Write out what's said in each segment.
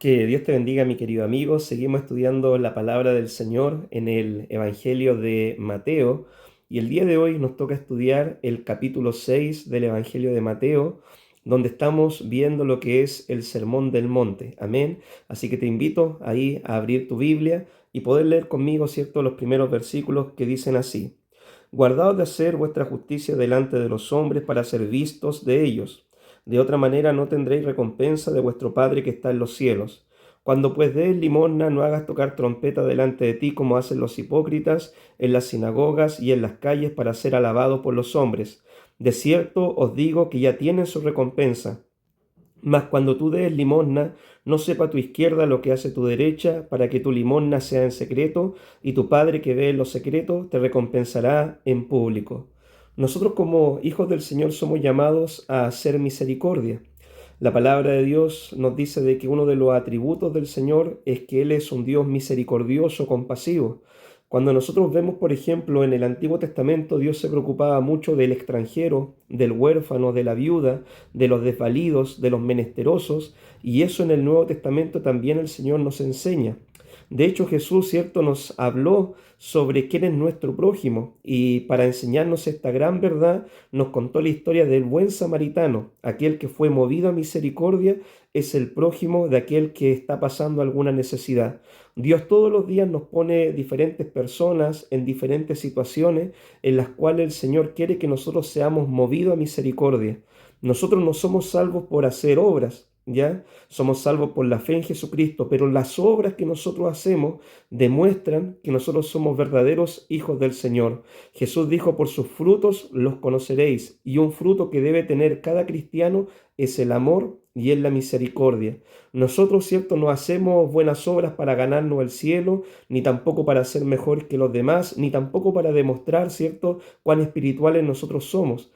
Que Dios te bendiga, mi querido amigo. Seguimos estudiando la palabra del Señor en el Evangelio de Mateo y el día de hoy nos toca estudiar el capítulo 6 del Evangelio de Mateo, donde estamos viendo lo que es el Sermón del Monte. Amén. Así que te invito ahí a abrir tu Biblia y poder leer conmigo, ¿cierto?, los primeros versículos que dicen así: Guardaos de hacer vuestra justicia delante de los hombres para ser vistos de ellos. De otra manera no tendréis recompensa de vuestro Padre que está en los cielos. Cuando pues des limosna, no hagas tocar trompeta delante de ti como hacen los hipócritas en las sinagogas y en las calles para ser alabados por los hombres. De cierto os digo que ya tienen su recompensa. Mas cuando tú des limosna, no sepa tu izquierda lo que hace tu derecha, para que tu limosna sea en secreto, y tu Padre que ve en lo secreto te recompensará en público. Nosotros como hijos del Señor somos llamados a hacer misericordia. La palabra de Dios nos dice de que uno de los atributos del Señor es que Él es un Dios misericordioso, compasivo. Cuando nosotros vemos, por ejemplo, en el Antiguo Testamento, Dios se preocupaba mucho del extranjero, del huérfano, de la viuda, de los desvalidos, de los menesterosos, y eso en el Nuevo Testamento también el Señor nos enseña. De hecho, Jesús, cierto, nos habló sobre quién es nuestro prójimo y para enseñarnos esta gran verdad nos contó la historia del buen samaritano. Aquel que fue movido a misericordia es el prójimo de aquel que está pasando alguna necesidad. Dios todos los días nos pone diferentes personas en diferentes situaciones en las cuales el Señor quiere que nosotros seamos movidos a misericordia. Nosotros no somos salvos por hacer obras, ¿ya? Somos salvos por la fe en Jesucristo, pero las obras que nosotros hacemos demuestran que nosotros somos verdaderos hijos del Señor. Jesús dijo: por sus frutos los conoceréis, y un fruto que debe tener cada cristiano es el amor y es la misericordia. Nosotros, cierto, no hacemos buenas obras para ganarnos el cielo, ni tampoco para ser mejor que los demás, ni tampoco para demostrar, cierto, cuán espirituales nosotros somos.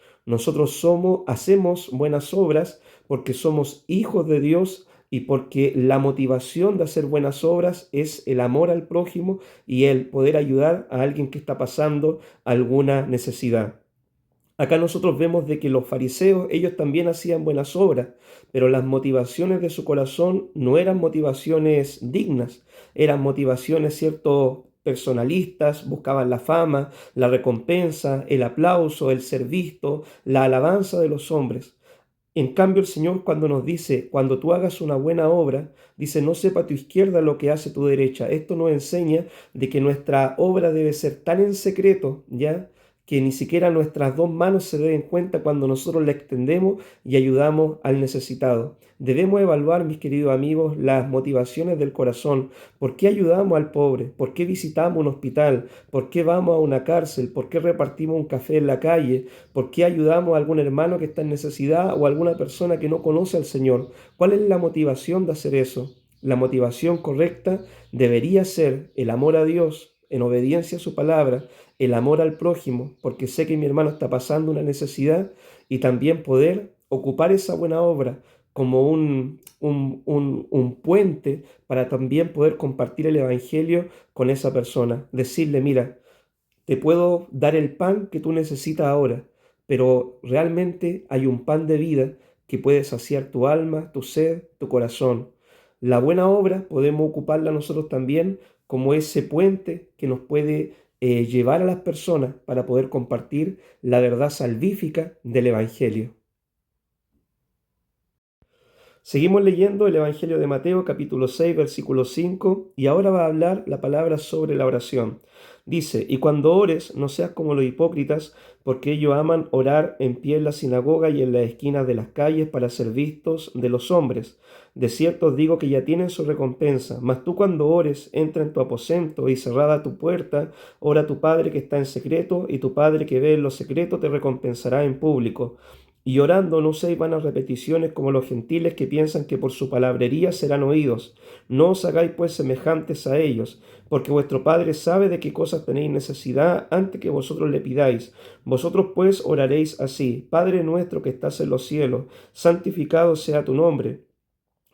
Hacemos buenas obras porque somos hijos de Dios y porque la motivación de hacer buenas obras es el amor al prójimo y el poder ayudar a alguien que está pasando alguna necesidad. Acá nosotros vemos de que los fariseos, ellos también hacían buenas obras, pero las motivaciones de su corazón no eran motivaciones dignas, eran motivaciones, cierto, personalistas, buscaban la fama, la recompensa, el aplauso, el ser visto, la alabanza de los hombres. En cambio, el Señor cuando nos dice, cuando tú hagas una buena obra, dice: no sepa tu izquierda lo que hace tu derecha. Esto nos enseña de que nuestra obra debe ser tan en secreto, ¿ya?, que ni siquiera nuestras dos manos se den cuenta cuando nosotros la extendemos y ayudamos al necesitado. Debemos evaluar, mis queridos amigos, las motivaciones del corazón. ¿Por qué ayudamos al pobre? ¿Por qué visitamos un hospital? ¿Por qué vamos a una cárcel? ¿Por qué repartimos un café en la calle? ¿Por qué ayudamos a algún hermano que está en necesidad o a alguna persona que no conoce al Señor? ¿Cuál es la motivación de hacer eso? La motivación correcta debería ser el amor a Dios en obediencia a su palabra, el amor al prójimo, porque sé que mi hermano está pasando una necesidad, y también poder ocupar esa buena obra como un puente para también poder compartir el Evangelio con esa persona. Decirle: mira, te puedo dar el pan que tú necesitas ahora, pero realmente hay un pan de vida que puede saciar tu alma, tu sed, tu corazón. La buena obra podemos ocuparla nosotros también como ese puente que nos puede llevar a las personas para poder compartir la verdad salvífica del Evangelio. Seguimos leyendo el Evangelio de Mateo, capítulo 6, versículo 5, y ahora va a hablar la palabra sobre la oración. Dice: y cuando ores, no seas como los hipócritas, porque ellos aman orar en pie en la sinagoga y en las esquinas de las calles para ser vistos de los hombres. De cierto os digo que ya tienen su recompensa. Mas tú, cuando ores, entra en tu aposento y cerrada tu puerta, ora a tu Padre que está en secreto, y tu Padre que ve en lo secreto te recompensará en público. Y orando no uséis vanas repeticiones como los gentiles, que piensan que por su palabrería serán oídos. No os hagáis pues semejantes a ellos, porque vuestro Padre sabe de qué cosas tenéis necesidad antes que vosotros le pidáis. Vosotros pues oraréis así: Padre nuestro que estás en los cielos, santificado sea tu nombre.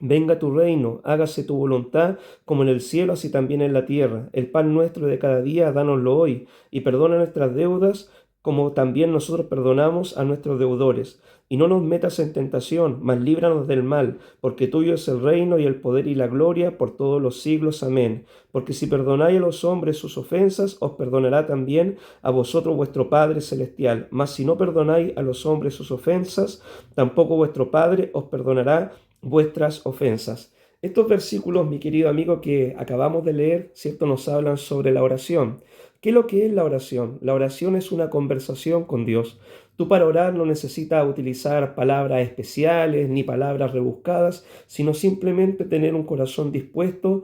Venga tu reino, hágase tu voluntad, como en el cielo, así también en la tierra. El pan nuestro de cada día, dánoslo hoy, y perdona nuestras deudas, como también nosotros perdonamos a nuestros deudores. Y no nos metas en tentación, mas líbranos del mal, porque tuyo es el reino y el poder y la gloria por todos los siglos. Amén. Porque si perdonáis a los hombres sus ofensas, os perdonará también a vosotros vuestro Padre Celestial. Mas si no perdonáis a los hombres sus ofensas, tampoco vuestro Padre os perdonará vuestras ofensas. Estos versículos, mi querido amigo, que acabamos de leer, ¿cierto?, nos hablan sobre la oración. ¿Qué es lo que es la oración? La oración es una conversación con Dios. Tú para orar no necesitas utilizar palabras especiales ni palabras rebuscadas, sino simplemente tener un corazón dispuesto,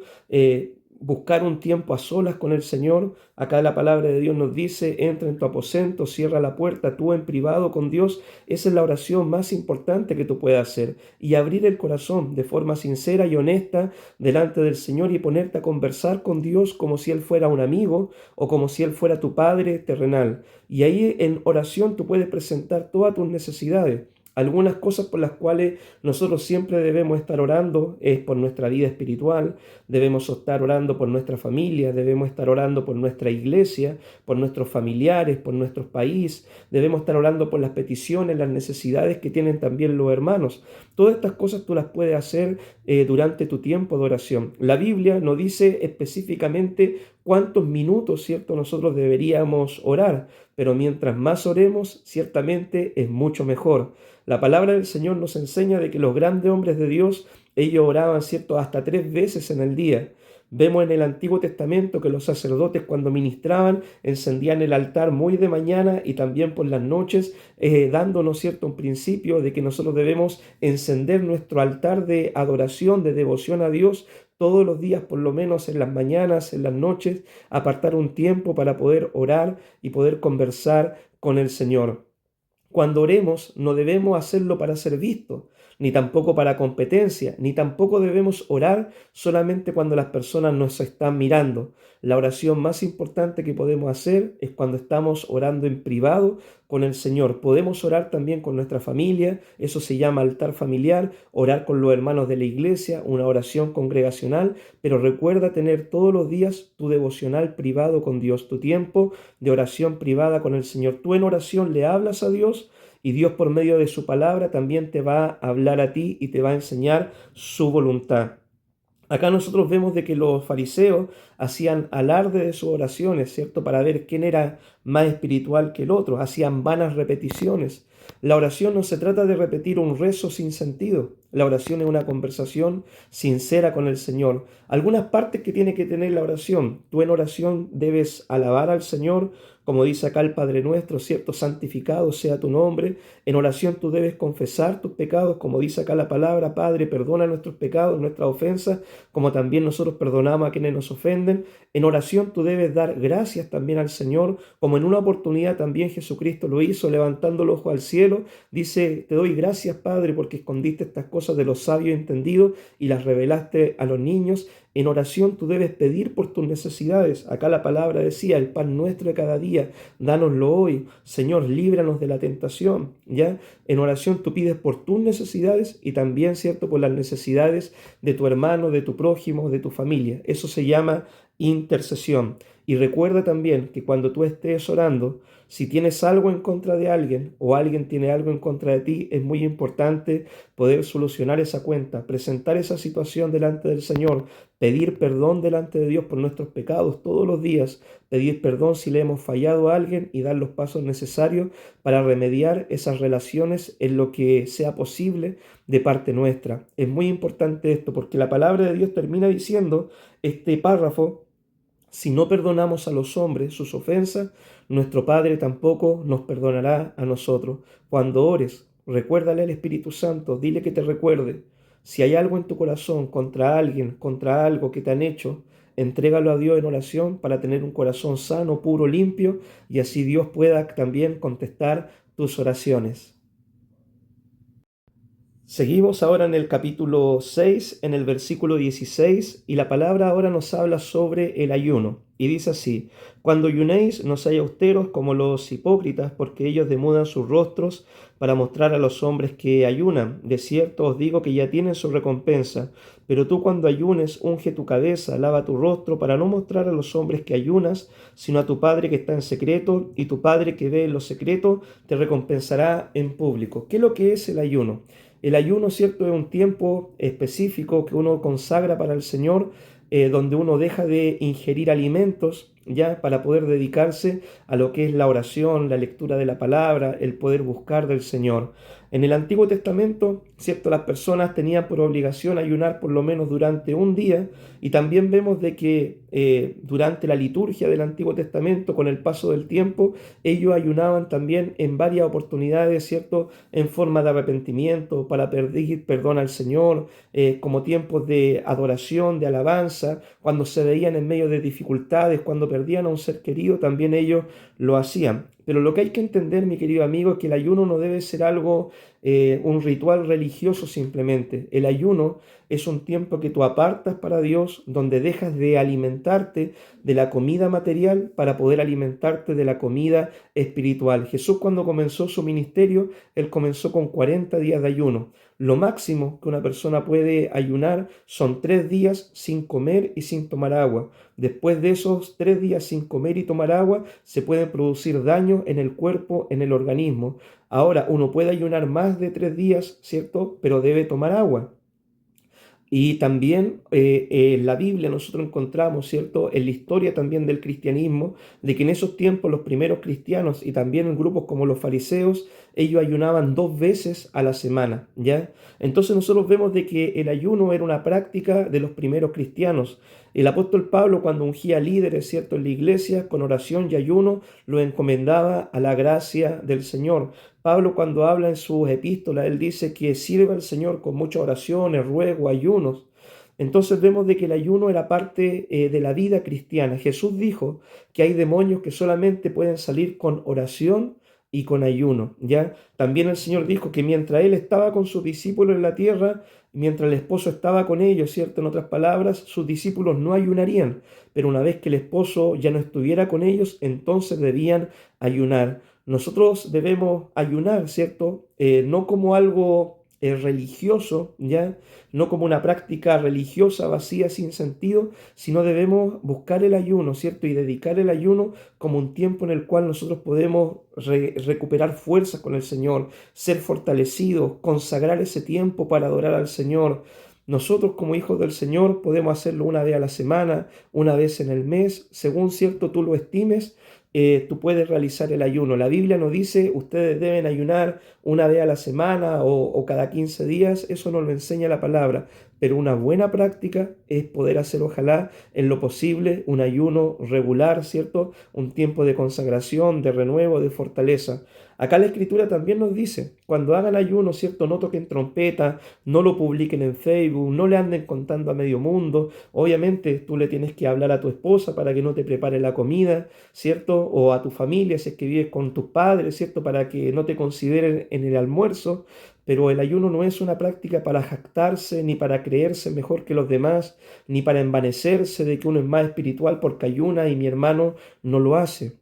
buscar un tiempo a solas con el Señor. Acá la palabra de Dios nos dice: entra en tu aposento, cierra la puerta, tú en privado con Dios. Esa es la oración más importante que tú puedas hacer. Y abrir el corazón de forma sincera y honesta delante del Señor y ponerte a conversar con Dios como si Él fuera un amigo o como si Él fuera tu Padre terrenal. Y ahí en oración tú puedes presentar todas tus necesidades. Algunas cosas por las cuales nosotros siempre debemos estar orando es por nuestra vida espiritual, debemos estar orando por nuestra familia, debemos estar orando por nuestra iglesia, por nuestros familiares, por nuestro país, debemos estar orando por las peticiones, las necesidades que tienen también los hermanos. Todas estas cosas tú las puedes hacer durante tu tiempo de oración. La Biblia no dice específicamente cuántos minutos, ¿cierto?, nosotros deberíamos orar, pero mientras más oremos, ciertamente es mucho mejor. La palabra del Señor nos enseña de que los grandes hombres de Dios, ellos oraban, ¿cierto?, hasta 3 veces en el día. Vemos en el Antiguo Testamento que los sacerdotes, cuando ministraban, encendían el altar muy de mañana y también por las noches, dándonos, ¿cierto?, un principio de que nosotros debemos encender nuestro altar de adoración, de devoción a Dios todos los días, por lo menos en las mañanas, en las noches, apartar un tiempo para poder orar y poder conversar con el Señor. Cuando oremos, no debemos hacerlo para ser vistos, ni tampoco para competencia, ni tampoco debemos orar solamente cuando las personas nos están mirando. La oración más importante que podemos hacer es cuando estamos orando en privado con el Señor. Podemos orar también con nuestra familia, eso se llama altar familiar, orar con los hermanos de la iglesia, una oración congregacional, pero recuerda tener todos los días tu devocional privado con Dios, tu tiempo de oración privada con el Señor. Tú en oración le hablas a Dios y Dios por medio de su palabra también te va a hablar a ti y te va a enseñar su voluntad. Acá nosotros vemos de que los fariseos hacían alarde de sus oraciones, ¿cierto?, para ver quién era más espiritual que el otro, hacían vanas repeticiones. La oración no se trata de repetir un rezo sin sentido. La oración es una conversación sincera con el Señor. Algunas partes que tiene que tener la oración. Tú en oración debes alabar al Señor, como dice acá el Padre Nuestro, ¿cierto? Santificado sea tu nombre. En oración tú debes confesar tus pecados, como dice acá la palabra: Padre, perdona nuestros pecados, nuestras ofensas, como también nosotros perdonamos a quienes nos ofenden. En oración tú debes dar gracias también al Señor, como en una oportunidad también Jesucristo lo hizo, levantando el ojo al cielo. Dice: te doy gracias, Padre, porque escondiste estas cosas de los sabios entendidos y las revelaste a los niños. En oración tú debes pedir por tus necesidades. Acá la palabra decía: el pan nuestro de cada día, dánoslo hoy. Señor, líbranos de la tentación. ¿Ya? En oración tú pides por tus necesidades y también, ¿cierto?, por las necesidades de tu hermano, de tu prójimo, de tu familia. Eso se llama intercesión. Y recuerda también que cuando tú estés orando, si tienes algo en contra de alguien o alguien tiene algo en contra de ti, es muy importante poder solucionar esa cuenta, presentar esa situación delante del Señor, pedir perdón delante de Dios por nuestros pecados todos los días, pedir perdón si le hemos fallado a alguien y dar los pasos necesarios para remediar esas relaciones en lo que sea posible de parte nuestra. Es muy importante esto porque la palabra de Dios termina diciendo este párrafo: si no perdonamos a los hombres sus ofensas, nuestro Padre tampoco nos perdonará a nosotros. Cuando ores, recuérdale al Espíritu Santo, dile que te recuerde. Si hay algo en tu corazón contra alguien, contra algo que te han hecho, entrégalo a Dios en oración para tener un corazón sano, puro, limpio, y así Dios pueda también contestar tus oraciones. Seguimos ahora en el capítulo 6, en el versículo 16, y la palabra ahora nos habla sobre el ayuno. Y dice así: cuando ayunéis, no seáis austeros como los hipócritas, porque ellos demudan sus rostros para mostrar a los hombres que ayunan. De cierto os digo que ya tienen su recompensa. Pero tú cuando ayunes, unge tu cabeza, lava tu rostro, para no mostrar a los hombres que ayunas, sino a tu Padre que está en secreto, y tu Padre que ve en lo secreto te recompensará en público. ¿Qué es lo que es el ayuno? El ayuno, ¿cierto?, es un tiempo específico que uno consagra para el Señor, donde uno deja de ingerir alimentos, ya, para poder dedicarse a lo que es la oración, la lectura de la palabra, el poder buscar del Señor. En el Antiguo Testamento, ¿cierto?, las personas tenían por obligación ayunar por lo menos durante un día, y también vemos de que durante la liturgia del Antiguo Testamento, con el paso del tiempo, ellos ayunaban también en varias oportunidades, ¿cierto?, en forma de arrepentimiento, para pedir perdón al Señor, como tiempos de adoración, de alabanza, cuando se veían en medio de dificultades, cuando perdían a un ser querido, también ellos lo hacían. Pero lo que hay que entender, mi querido amigo, es que el ayuno no debe ser algo, un ritual religioso simplemente. El ayuno es un tiempo que tú apartas para Dios, donde dejas de alimentarte de la comida material para poder alimentarte de la comida espiritual. Jesús, cuando comenzó su ministerio, él comenzó con 40 días de ayuno. Lo máximo que una persona puede ayunar son 3 días sin comer y sin tomar agua. Después de esos 3 días sin comer y tomar agua, se pueden producir daños en el cuerpo, en el organismo. Ahora, uno puede ayunar más de 3 días, ¿cierto? Pero debe tomar agua. Y también en la Biblia nosotros encontramos, ¿cierto?, en la historia también del cristianismo, de que en esos tiempos los primeros cristianos y también en grupos como los fariseos, ellos ayunaban 2 veces a la semana, ¿ya? Entonces nosotros vemos de que el ayuno era una práctica de los primeros cristianos. El apóstol Pablo, cuando ungía líderes, ¿cierto?, en la iglesia, con oración y ayuno, lo encomendaba a la gracia del Señor. Pablo, cuando habla en sus epístolas, él dice que sirva al Señor con muchas oraciones, ruegos, ayunos. Entonces vemos de que el ayuno era parte de la vida cristiana. Jesús dijo que hay demonios que solamente pueden salir con oración y con ayuno, ¿ya? También el Señor dijo que mientras Él estaba con sus discípulos en la tierra, mientras el esposo estaba con ellos, ¿cierto? En otras palabras, sus discípulos no ayunarían, pero una vez que el esposo ya no estuviera con ellos, entonces debían ayunar. Nosotros debemos ayunar, ¿cierto? No como algo religioso, ¿ya? No como una práctica religiosa vacía sin sentido, sino debemos buscar el ayuno, ¿cierto? Y dedicar el ayuno como un tiempo en el cual nosotros podemos recuperar fuerzas con el Señor, ser fortalecidos, consagrar ese tiempo para adorar al Señor. Nosotros como hijos del Señor podemos hacerlo una vez a la semana, una vez en el mes, según cierto tú lo estimes. Tú puedes realizar el ayuno. La Biblia no dice ustedes deben ayunar una vez a la semana o cada 15 días, eso no lo enseña la palabra, pero una buena práctica es poder hacer, ojalá, en lo posible, un ayuno regular, ¿cierto? Un tiempo de consagración, de renuevo, de fortaleza. Acá la Escritura también nos dice, cuando hagan ayuno, ¿cierto? No toquen trompeta, no lo publiquen en Facebook, no le anden contando a medio mundo. Obviamente tú le tienes que hablar a tu esposa para que no te prepare la comida, ¿cierto? O a tu familia, si es que vives con tus padres, ¿cierto? Para que no te consideren en el almuerzo. Pero el ayuno no es una práctica para jactarse, ni para creerse mejor que los demás, ni para envanecerse de que uno es más espiritual porque ayuna y mi hermano no lo hace.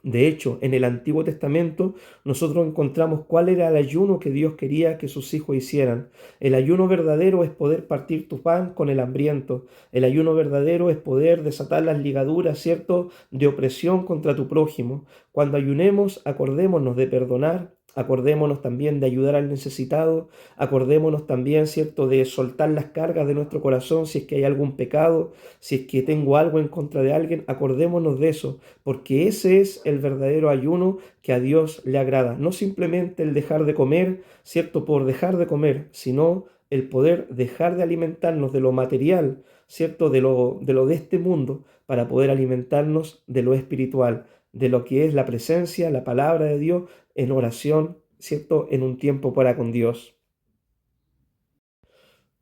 De hecho, en el Antiguo Testamento nosotros encontramos cuál era el ayuno que Dios quería que sus hijos hicieran. El ayuno verdadero es poder partir tu pan con el hambriento. El ayuno verdadero es poder desatar las ligaduras, ¿cierto?, de opresión contra tu prójimo. Cuando ayunemos, acordémonos de perdonar. Acordémonos también de ayudar al necesitado, acordémonos también, ¿cierto?, de soltar las cargas de nuestro corazón si es que hay algún pecado, si es que tengo algo en contra de alguien, acordémonos de eso, porque ese es el verdadero ayuno que a Dios le agrada. No simplemente el dejar de comer, ¿cierto?, por dejar de comer, sino el poder dejar de alimentarnos de lo material, ¿cierto?, de este mundo, para poder alimentarnos de lo espiritual, de lo que es la presencia, la palabra de Dios en oración, ¿cierto?, en un tiempo para con Dios.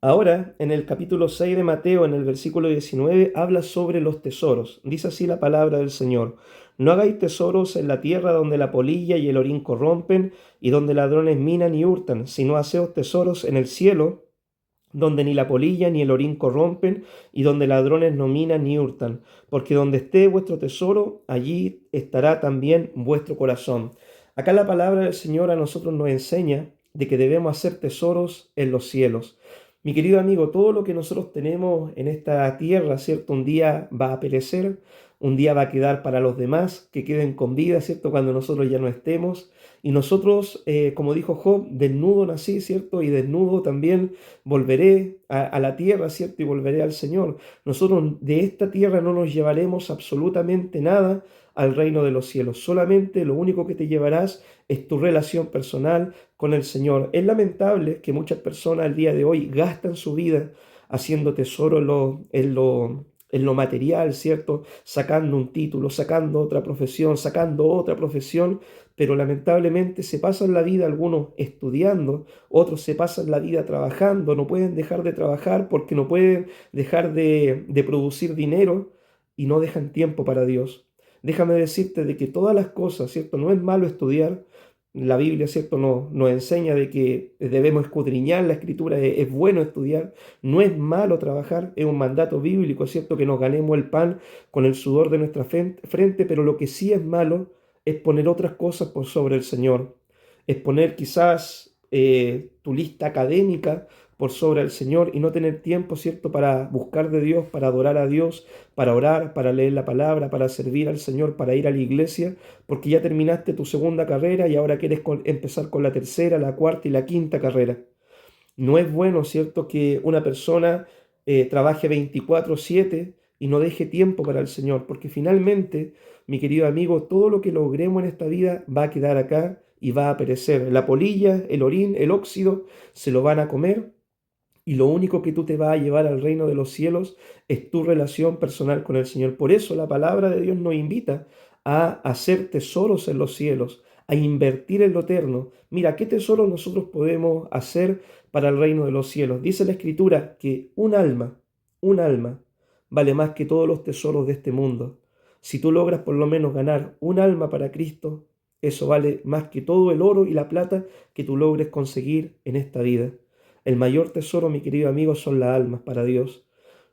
Ahora, en el capítulo 6 de Mateo, en el versículo 19, habla sobre los tesoros. Dice así la palabra del Señor: no hagáis tesoros en la tierra donde la polilla y el orín corrompen y donde ladrones minan y hurtan, sino haceos tesoros en el cielo, donde ni la polilla ni el orín corrompen, y donde ladrones no minan ni hurtan, porque donde esté vuestro tesoro, allí estará también vuestro corazón. Acá la palabra del Señor a nosotros nos enseña de que debemos hacer tesoros en los cielos. Mi querido amigo, todo lo que nosotros tenemos en esta tierra, ¿cierto? Un día va a perecer, un día va a quedar para los demás, que queden con vida, ¿cierto? Cuando nosotros ya no estemos. Y nosotros, como dijo Job, desnudo nací, ¿cierto? Y desnudo también volveré a la tierra, ¿cierto? Y volveré al Señor. Nosotros de esta tierra no nos llevaremos absolutamente nada al reino de los cielos. Solamente lo único que te llevarás es tu relación personal con el Señor. Es lamentable que muchas personas al día de hoy gastan su vida haciendo tesoro en lo material, ¿cierto? Sacando un título, sacando otra profesión, pero lamentablemente se pasan la vida algunos estudiando, otros se pasan la vida trabajando, no pueden dejar de trabajar porque no pueden dejar de producir dinero y no dejan tiempo para Dios. Déjame decirte de que todas las cosas, ¿cierto? No es malo estudiar. La Biblia, ¿cierto? Nos enseña de que debemos escudriñar la Escritura, es bueno estudiar, no es malo trabajar, es un mandato bíblico, ¿cierto? Que nos ganemos el pan con el sudor de nuestra frente, pero lo que sí es malo es poner otras cosas por sobre el Señor, es poner quizás tu lista académica por sobre el Señor y no tener tiempo, ¿cierto? Para buscar de Dios, para adorar a Dios, para orar, para leer la palabra, para servir al Señor, para ir a la iglesia, porque ya terminaste tu segunda carrera y ahora quieres empezar con la tercera, la cuarta y la quinta carrera. No es bueno, ¿cierto?, que una persona trabaje 24/7 y no deje tiempo para el Señor, porque finalmente, mi querido amigo, todo lo que logremos en esta vida va a quedar acá y va a perecer. La polilla, el orín, el óxido se lo van a comer y lo único que tú te vas a llevar al reino de los cielos es tu relación personal con el Señor. Por eso la palabra de Dios nos invita a hacer tesoros en los cielos, a invertir en lo eterno. Mira, ¿qué tesoros nosotros podemos hacer para el reino de los cielos? Dice la Escritura que un alma, vale más que todos los tesoros de este mundo. Si tú logras por lo menos ganar un alma para Cristo, eso vale más que todo el oro y la plata que tú logres conseguir en esta vida. El mayor tesoro, mi querido amigo, son las almas para Dios.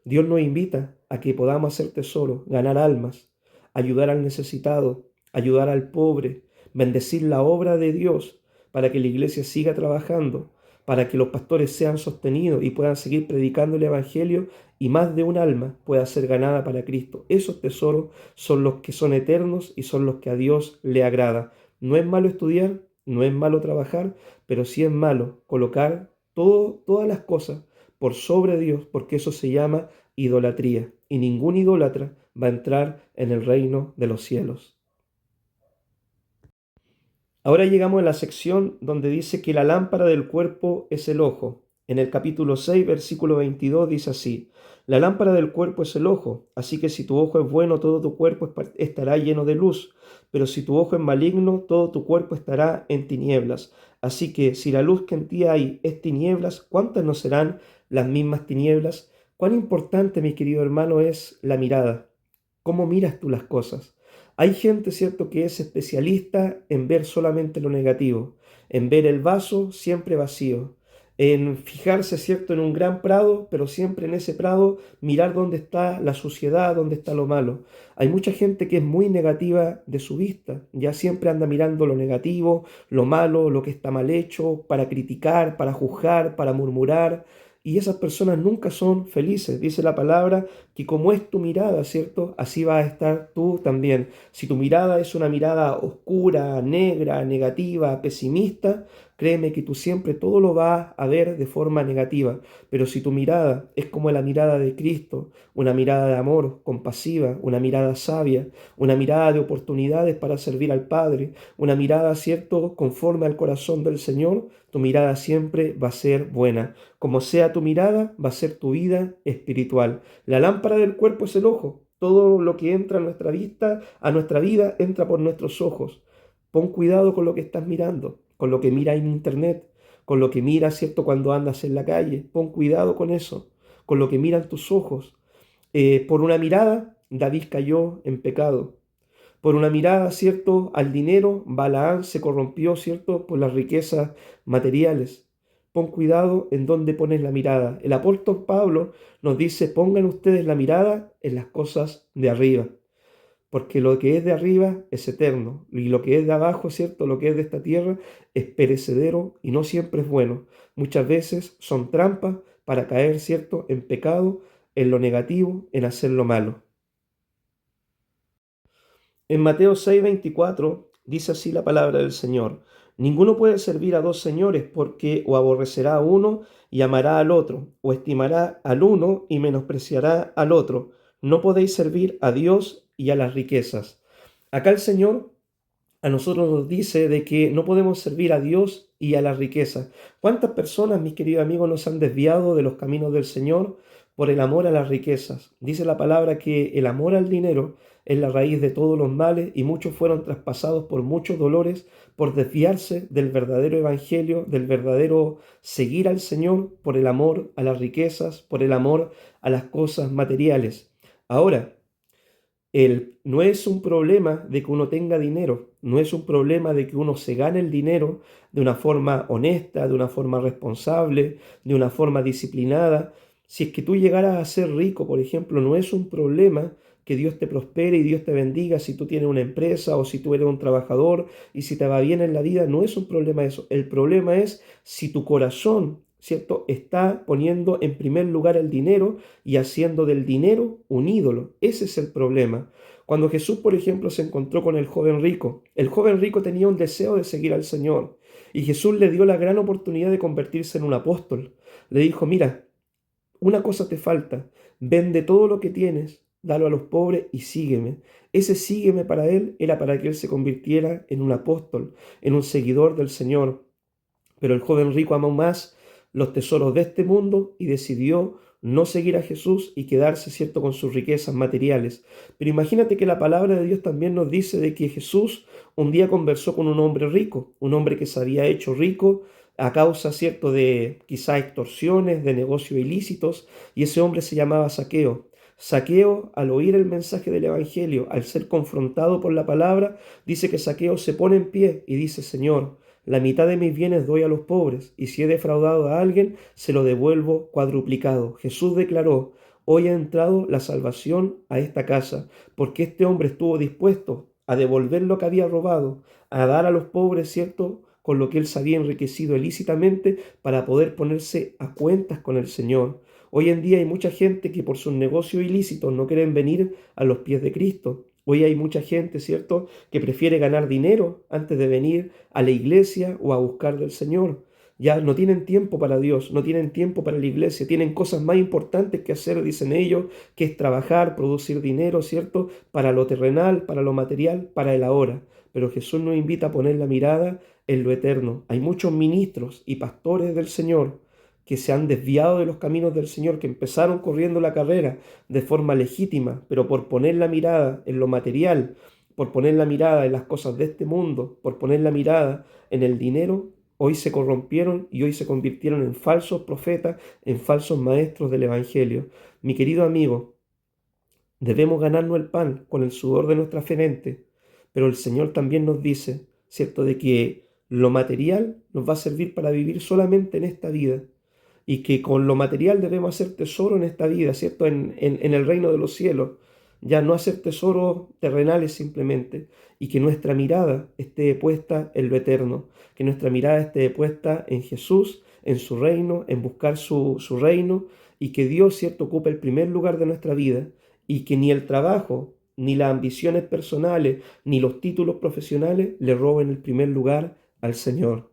Dios nos invita a que podamos hacer tesoro, ganar almas, ayudar al necesitado, ayudar al pobre, bendecir la obra de Dios para que la iglesia siga trabajando, para que los pastores sean sostenidos y puedan seguir predicando el Evangelio y más de un alma pueda ser ganada para Cristo. Esos tesoros son los que son eternos y son los que a Dios le agrada. No es malo estudiar, no es malo trabajar, pero sí es malo colocar todas las cosas por sobre Dios, porque eso se llama idolatría. Y ningún idólatra va a entrar en el reino de los cielos. Ahora llegamos a la sección donde dice que la lámpara del cuerpo es el ojo. En el capítulo 6, versículo 22 dice así: la lámpara del cuerpo es el ojo, así que si tu ojo es bueno, todo tu cuerpo estará lleno de luz, pero si tu ojo es maligno, todo tu cuerpo estará en tinieblas. Así que si la luz que en ti hay es tinieblas, ¿cuántas no serán las mismas tinieblas? Cuán importante, mi querido hermano, es la mirada. ¿Cómo miras tú las cosas? Hay gente, ¿cierto?, que es especialista en ver solamente lo negativo, en ver el vaso siempre vacío, en fijarse, ¿cierto?, en un gran prado, pero siempre en ese prado mirar dónde está la suciedad, dónde está lo malo. Hay mucha gente que es muy negativa de su vista, ya siempre anda mirando lo negativo, lo malo, lo que está mal hecho, para criticar, para juzgar, para murmurar. Y esas personas nunca son felices. Dice la palabra que como es tu mirada, ¿cierto? Así vas a estar tú también. Si tu mirada es una mirada oscura, negra, negativa, pesimista, créeme que tú siempre todo lo vas a ver de forma negativa. Pero si tu mirada es como la mirada de Cristo, una mirada de amor, compasiva, una mirada sabia, una mirada de oportunidades para servir al Padre, una mirada, ¿cierto?, conforme al corazón del Señor, tu mirada siempre va a ser buena. Como sea tu mirada, va a ser tu vida espiritual. La lámpara del cuerpo es el ojo. Todo lo que entra a nuestra vista, a nuestra vida, entra por nuestros ojos. Pon cuidado con lo que estás mirando, con lo que miras en internet, con lo que miras, ¿cierto?, cuando andas en la calle. Pon cuidado con eso, con lo que miran tus ojos. Por una mirada, David cayó en pecado. Por una mirada, ¿cierto?, al dinero, Balaán se corrompió, ¿cierto?, por las riquezas materiales. pon cuidado en dónde pones la mirada. El apóstol Pablo nos dice, pongan ustedes la mirada en las cosas de arriba, porque lo que es de arriba es eterno, y lo que es de abajo, ¿cierto? Lo que es de esta tierra es perecedero y no siempre es bueno. Muchas veces son trampas para caer, ¿cierto?, en pecado, en lo negativo, en hacer lo malo. En Mateo 6:24 dice así la palabra del Señor: Ninguno puede servir a dos señores, porque o aborrecerá a uno y amará al otro, o estimará al uno y menospreciará al otro. No podéis servir a Dios y a las riquezas. Acá el Señor a nosotros nos dice de que no podemos servir a Dios y a la riqueza. ¿Cuántas personas, mis queridos amigos, nos han desviado de los caminos del Señor por el amor a las riquezas? Dice la palabra que el amor al dinero es la raíz de todos los males, y muchos fueron traspasados por muchos dolores por desviarse del verdadero evangelio, del verdadero seguir al Señor, por el amor a las riquezas, por el amor a las cosas materiales. Ahora, no es un problema de que uno tenga dinero, no es un problema de que uno se gane el dinero de una forma honesta, de una forma responsable, de una forma disciplinada. Si es que tú llegaras a ser rico, por ejemplo, no es un problema que Dios te prospere y Dios te bendiga si tú tienes una empresa o si tú eres un trabajador y si te va bien en la vida. No es un problema eso. El problema es si tu corazón, ¿cierto?, está poniendo en primer lugar el dinero y haciendo del dinero un ídolo. Ese es el problema. Cuando Jesús, por ejemplo, se encontró con el joven rico tenía un deseo de seguir al Señor, y Jesús le dio la gran oportunidad de convertirse en un apóstol. Le dijo, mira, una cosa te falta, vende todo lo que tienes, dalo a los pobres y sígueme. Ese sígueme para él era para que él se convirtiera en un apóstol, en un seguidor del Señor. Pero el joven rico amó más los tesoros de este mundo y decidió no seguir a Jesús y quedarse, ¿cierto?, con sus riquezas materiales. Pero imagínate que la palabra de Dios también nos dice de que Jesús un día conversó con un hombre rico, un hombre que se había hecho rico a causa, ¿cierto?, de quizá extorsiones, de negocios ilícitos, y ese hombre se llamaba Zaqueo. Zaqueo, al oír el mensaje del Evangelio, al ser confrontado por la palabra, dice que Zaqueo se pone en pie y dice, Señor, la mitad de mis bienes doy a los pobres, y si he defraudado a alguien, se lo devuelvo cuadruplicado. Jesús declaró, hoy ha entrado la salvación a esta casa, porque este hombre estuvo dispuesto a devolver lo que había robado, a dar a los pobres, ¿cierto?, con lo que él se había enriquecido ilícitamente para poder ponerse a cuentas con el Señor. Hoy en día hay mucha gente que por sus negocios ilícitos no quieren venir a los pies de Cristo. Hoy hay mucha gente, ¿cierto?, que prefiere ganar dinero antes de venir a la iglesia o a buscar del Señor. Ya no tienen tiempo para Dios, no tienen tiempo para la iglesia, tienen cosas más importantes que hacer, dicen ellos, que es trabajar, producir dinero, ¿cierto?, para lo terrenal, para lo material, para el ahora. Pero Jesús nos invita a poner la mirada en lo eterno. Hay muchos ministros y pastores del Señor que se han desviado de los caminos del Señor, que empezaron corriendo la carrera de forma legítima, pero por poner la mirada en lo material, por poner la mirada en las cosas de este mundo, por poner la mirada en el dinero, hoy se corrompieron y hoy se convirtieron en falsos profetas, en falsos maestros del Evangelio. Mi querido amigo, debemos ganarnos el pan con el sudor de nuestra frente, pero el Señor también nos dice, ¿cierto?, de que lo material nos va a servir para vivir solamente en esta vida, y que con lo material debemos hacer tesoro en esta vida, ¿cierto?, en el reino de los cielos, ya no hacer tesoros terrenales simplemente, y que nuestra mirada esté puesta en lo eterno, que nuestra mirada esté puesta en Jesús, en su reino, en buscar su reino, y que Dios, ¿cierto?, ocupe el primer lugar de nuestra vida, y que ni el trabajo, ni las ambiciones personales, ni los títulos profesionales le roben el primer lugar al Señor.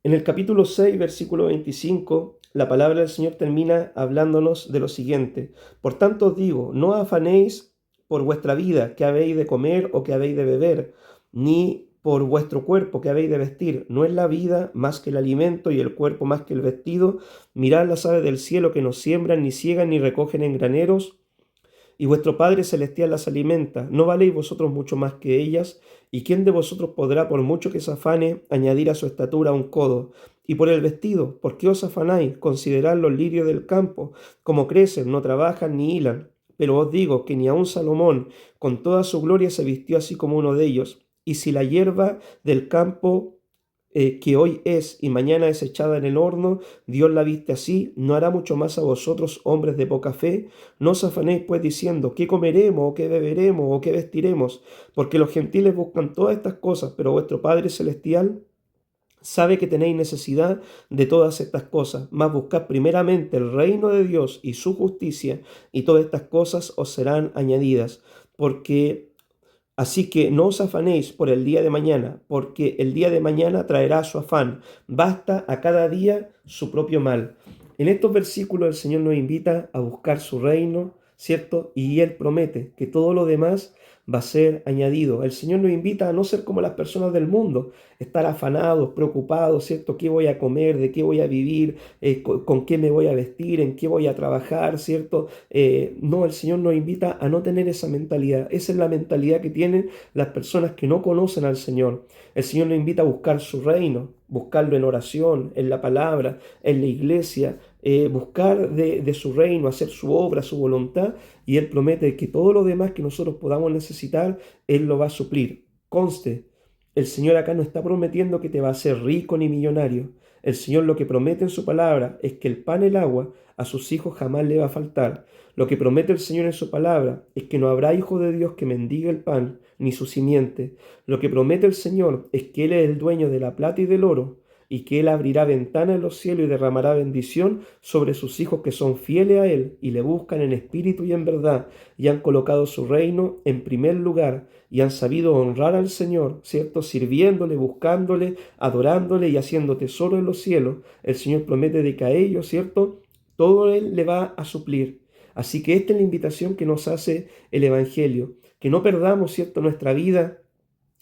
En el capítulo 6, versículo 25, la palabra del Señor termina hablándonos de lo siguiente. Por tanto os digo, no afanéis por vuestra vida, qué habéis de comer o qué habéis de beber, ni por vuestro cuerpo, qué habéis de vestir. ¿No es la vida más que el alimento y el cuerpo más que el vestido? Mirad las aves del cielo, que no siembran, ni ciegan, ni recogen en graneros, y vuestro Padre Celestial las alimenta. ¿No valéis vosotros mucho más que ellas? ¿Y quién de vosotros podrá, por mucho que se afane, añadir a su estatura un codo? Y por el vestido, ¿por qué os afanáis? Considerad los lirios del campo, cómo crecen, no trabajan ni hilan. Pero os digo que ni aun Salomón, con toda su gloria, se vistió así como uno de ellos. Y si la hierba del campo que hoy es y mañana es echada en el horno, Dios la viste así, ¿no hará mucho más a vosotros, hombres de poca fe? No os afanéis pues diciendo, ¿qué comeremos, o qué beberemos, o qué vestiremos? Porque los gentiles buscan todas estas cosas, pero vuestro Padre Celestial sabe que tenéis necesidad de todas estas cosas, mas buscad primeramente el reino de Dios y su justicia, y todas estas cosas os serán añadidas. Porque Así que no os afanéis por el día de mañana, porque el día de mañana traerá su afán. Basta a cada día su propio mal. En estos versículos el Señor nos invita a buscar su reino, ¿cierto? Y Él promete que todo lo demás va a ser añadido. El Señor nos invita a no ser como las personas del mundo, estar afanados, preocupados, ¿cierto? ¿Qué voy a comer? ¿De qué voy a vivir? ¿Con qué me voy a vestir? ¿En qué voy a trabajar? ¿Cierto? No, el Señor nos invita a no tener esa mentalidad. Esa es la mentalidad que tienen las personas que no conocen al Señor. El Señor nos invita a buscar su reino, buscarlo en oración, en la palabra, en la iglesia, buscar de su reino, hacer su obra, su voluntad, y Él promete que todo lo demás que nosotros podamos necesitar, Él lo va a suplir. Conste, el Señor acá no está prometiendo que te va a hacer rico ni millonario. El Señor lo que promete en su palabra es que el pan y el agua a sus hijos jamás le va a faltar. Lo que promete el Señor en su palabra es que no habrá hijo de Dios que mendigue el pan, ni su simiente. Lo que promete el Señor es que Él es el dueño de la plata y del oro, y que Él abrirá ventanas en los cielos y derramará bendición sobre sus hijos que son fieles a Él y le buscan en espíritu y en verdad, y han colocado su reino en primer lugar, y han sabido honrar al Señor, ¿cierto? Sirviéndole, buscándole, adorándole y haciendo tesoro en los cielos. El Señor promete de que a ellos, ¿cierto? Todo Él le va a suplir. Así que esta es la invitación que nos hace el Evangelio, que no perdamos, ¿cierto?, nuestra vida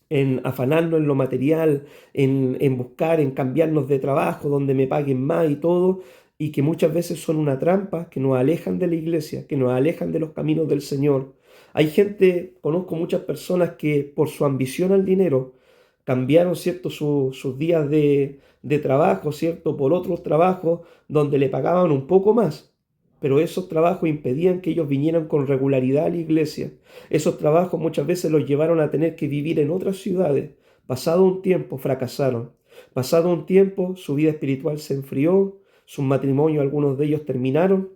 en afanarnos en lo material, en buscar, en cambiarnos de trabajo, donde me paguen más y todo, y que muchas veces son una trampa que nos alejan de la iglesia, que nos alejan de los caminos del Señor. Hay gente, conozco muchas personas que por su ambición al dinero cambiaron, ¿cierto?, sus días de trabajo, ¿cierto?, por otros trabajos donde le pagaban un poco más. Pero esos trabajos impedían que ellos vinieran con regularidad a la iglesia. Esos trabajos muchas veces los llevaron a tener que vivir en otras ciudades. Pasado un tiempo fracasaron. Pasado un tiempo su vida espiritual se enfrió, sus matrimonios, algunos de ellos terminaron.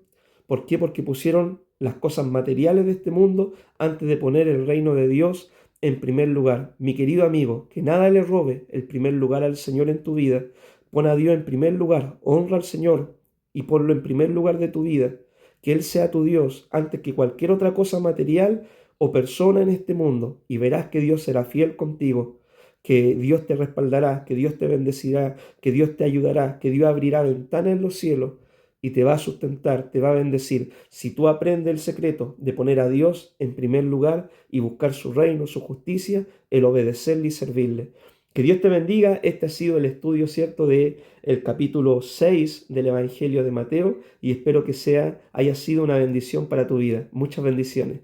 ¿Por qué? Porque pusieron las cosas materiales de este mundo antes de poner el reino de Dios en primer lugar. Mi querido amigo, que nada le robe el primer lugar al Señor en tu vida. Pon a Dios en primer lugar, honra al Señor y ponlo en primer lugar de tu vida. Que Él sea tu Dios antes que cualquier otra cosa material o persona en este mundo, y verás que Dios será fiel contigo, que Dios te respaldará, que Dios te bendecirá, que Dios te ayudará, que Dios abrirá ventanas en los cielos y te va a sustentar, te va a bendecir. Si tú aprendes el secreto de poner a Dios en primer lugar y buscar su reino, su justicia, el obedecerle y servirle. Que Dios te bendiga. Este ha sido el estudio, ¿cierto?, de el capítulo 6 del Evangelio de Mateo, y espero que haya sido una bendición para tu vida. Muchas bendiciones.